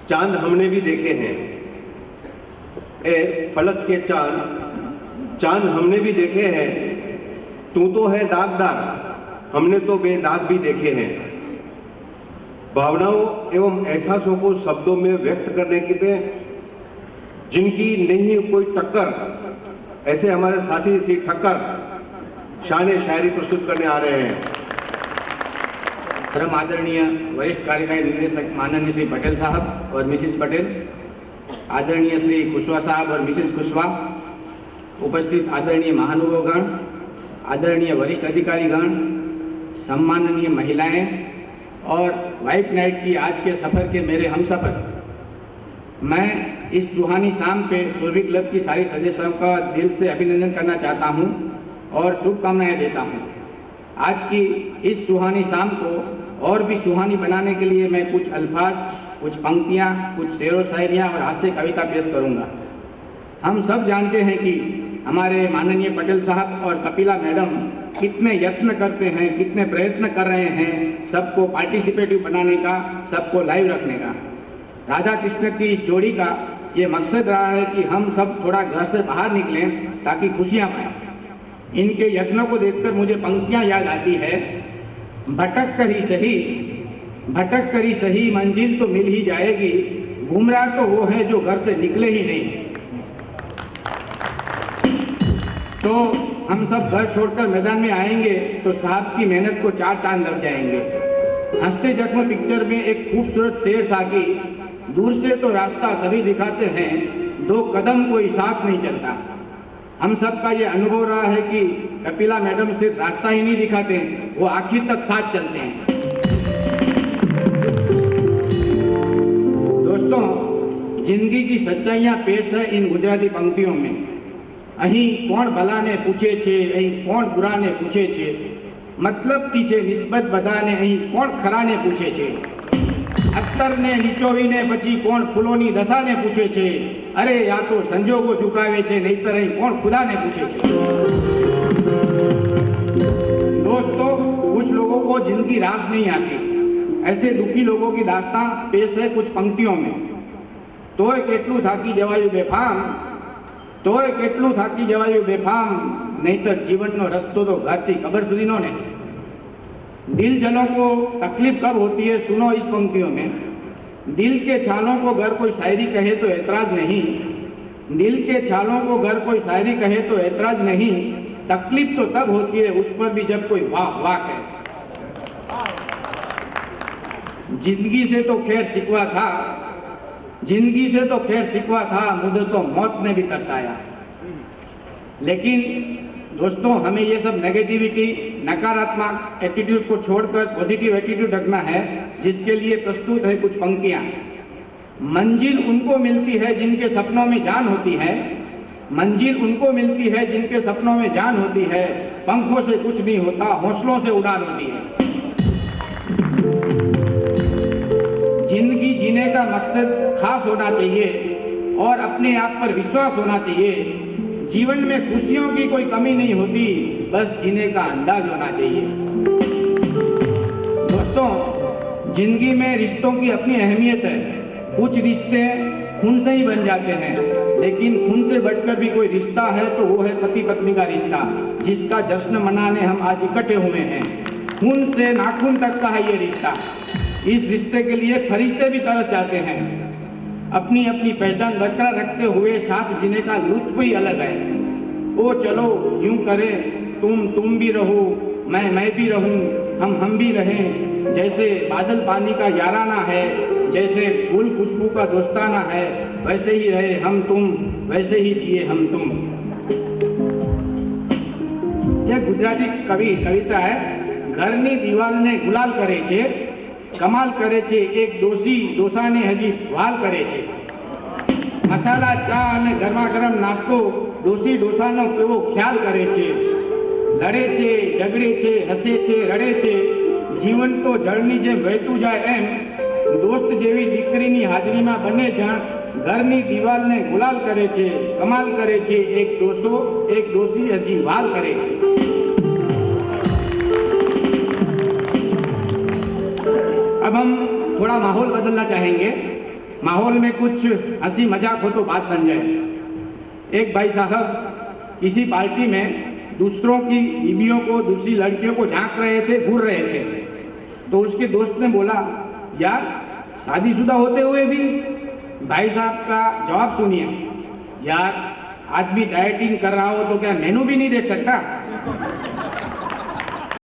चांद हमने भी देखे हैं, ए फलक के चांद हमने भी देखे हैं, तू तो है दागदार, हमने तो बेदाग भी देखे हैं। भावनाओं एवं एहसासों को शब्दों में व्यक्त करने के लिए जिनकी नहीं कोई टक्कर, ऐसे हमारे साथी श्री ठक्कर शान शायरी प्रस्तुत करने आ रहे हैं। परम आदरणीय वरिष्ठ कार्यकारी निदेशक माननीय श्री पटेल साहब और मिसिस पटेल, आदरणीय श्री कुशवाहा साहब और मिसिस कुशवाहा, उपस्थित आदरणीय महानुभावगण, आदरणीय वरिष्ठ अधिकारीगण, सम्माननीय महिलाएं और वाइफ नाइट की आज के सफ़र के मेरे हमसफ़र, मैं इस सुहानी शाम पे सुरभि क्लब की सारी सदस्यों का दिल से अभिनंदन करना चाहता हूं और शुभकामनाएं देता हूं। आज की इस सुहानी शाम को और भी सुहानी बनाने के लिए मैं कुछ अल्फाज, कुछ पंक्तियां, कुछ शेरो शायरियाँ और हास्य कविता पेश करूंगा। हम सब जानते हैं कि हमारे माननीय पटेल साहब और कपिला मैडम कितने यत्न करते हैं, कितने प्रयत्न कर रहे हैं सबको पार्टिसिपेटिव बनाने का, सबको लाइव रखने का। राधा कृष्ण की इस जोड़ी का ये मकसद रहा है कि हम सब थोड़ा घर से बाहर निकलें ताकि खुशियाँ पाएं। इनके यत्नों को देखकर मुझे पंक्तियाँ याद आती है, भटक कर ही सही मंजिल तो मिल ही जाएगी, गुमराह तो वो है जो घर से निकले ही नहीं। तो हम सब घर छोड़कर मैदान में आएंगे तो साहब की मेहनत को 4 चांद लग जाएंगे। हंसते जख्म पिक्चर में एक खूबसूरत शेर था कि दूर से तो रास्ता सभी दिखाते हैं, 2 कदम कोई साथ नहीं चलता। हम सबका ये अनुभव रहा है कि कपिला मैडम सिर्फ रास्ता ही नहीं दिखाते, वो आखिर तक साथ चलते हैं। दोस्तों, जिंदगी की सच्चाइयाँ पेश है इन गुजराती पंक्तियों में। અહીં કોણ ભલાને પૂછે છે, અહીં કોણ બુરાને પૂછે છે, મતલબ કી છે નિસ્બત બધાને, અહીં કોણ ખરાને પૂછે છે, અત્તરને નીચોવીને પછી કોણ ફૂલોની દશાને પૂછે છે, અરે યા તો સંજોગો ઝુકાવે છે, નહીતર અહીં કોણ ખુદાને પૂછે છે। दोस्तों, कुछ लोगों को जिंदगी रास नहीं आती, ऐसे दुखी लोगों की दास्तां पेश है कुछ पंक्तियों में। तोय કેટલું થાકી જવાયું બેફામ, तोय કેટલું થાકી જવાયું બેફામ, નહીતર जीवनનો रस्तो तो घरથી कब्र સુધીનો ने। दिलजनों को तकलीफ कब होती है, सुनो इस पंक्तियों में। दिल के छालों को अगर कोई शायरी कहे तो ऐतराज नहीं, दिल के छालों को अगर कोई शायरी कहे तो ऐतराज नहीं, तकलीफ तो तब होती है उस पर भी जब कोई वाह वाह कहे। जिंदगी से तो खैर शिकवा था, जिंदगी से तो खैर शिकवा था, मुझे तो मौत ने भी तरसाया। लेकिन दोस्तों, हमें ये सब नेगेटिविटी, नकारात्मक एटीट्यूड को छोड़कर पॉजिटिव एटीट्यूड रखना है, जिसके लिए प्रस्तुत है कुछ पंक्तियां। मंजिल उनको मिलती है जिनके सपनों में जान होती है, मंजिल उनको मिलती है जिनके सपनों में जान होती है, पंखों से कुछ नहीं होता, हौसलों से उड़ान होती है। जिंदगी जीने का मकसद खास होना चाहिए और अपने आप पर विश्वास होना चाहिए। जीवन में खुशियों की कोई कमी नहीं होती, बस जीने का अंदाज होना चाहिए। दोस्तों, जिंदगी में रिश्तों की अपनी अहमियत है। कुछ रिश्ते खून से ही बन जाते हैं, लेकिन खून से बढ़कर भी कोई रिश्ता है तो वो है पति पत्नी का रिश्ता, जिसका जश्न मनाने हम आज इकट्ठे हुए हैं। खून से नाखून तक का है ये रिश्ता। इस रिश्ते के लिए फरिश्ते भी तरस जाते हैं। अपनी अपनी पहचान बरकरार रखते हुए साथ जीने का लुत्फ ही अलग है। ओ चलो यूं करें, तुम भी रहो, मैं भी रहूं, हम भी रहें। जैसे बादल पानी का याराना है, जैसे फूल खुशबू का दोस्ताना है, वैसे ही रहे हम तुम, वैसे ही जिए हम तुम। यह गुजराती कविता है। घरनी दीवालने गुलाल करे छे, कमाल करे छे एक डोसी, डोसाने हजी वाल करे छे। मसाला चा અને ગરમા-ગરમ નાસ્તો ડોસી ડોસાનો કેવો ખ્યાલ કરે છે। લડે છે, ઝઘડે છે, હસે છે, રડે છે, જીવન તો જળની જેમ વહેતું જાય એમ દોસ્ત જેવી દીકરીની હાજરીમાં બંને જણ ઘરની દિવાલને ગુલાલ કરે છે, કમાલ કરે છે એક ડોસો, એક ડોસી હજી વાલ કરે છે। अब हम थोड़ा माहौल बदलना चाहेंगे। माहौल में कुछ हंसी मजाक हो तो बात बन जाए। एक भाई साहब किसी पार्टी में दूसरों की बीवियों को, दूसरी लड़कियों को झांक रहे थे, घूर रहे थे, तो उसके दोस्त ने बोला, यार शादीशुदा होते हुए भी। भाई साहब का जवाब सुनिए, यार आदमी डाइटिंग कर रहा हो तो क्या मेनू भी नहीं देख सकता?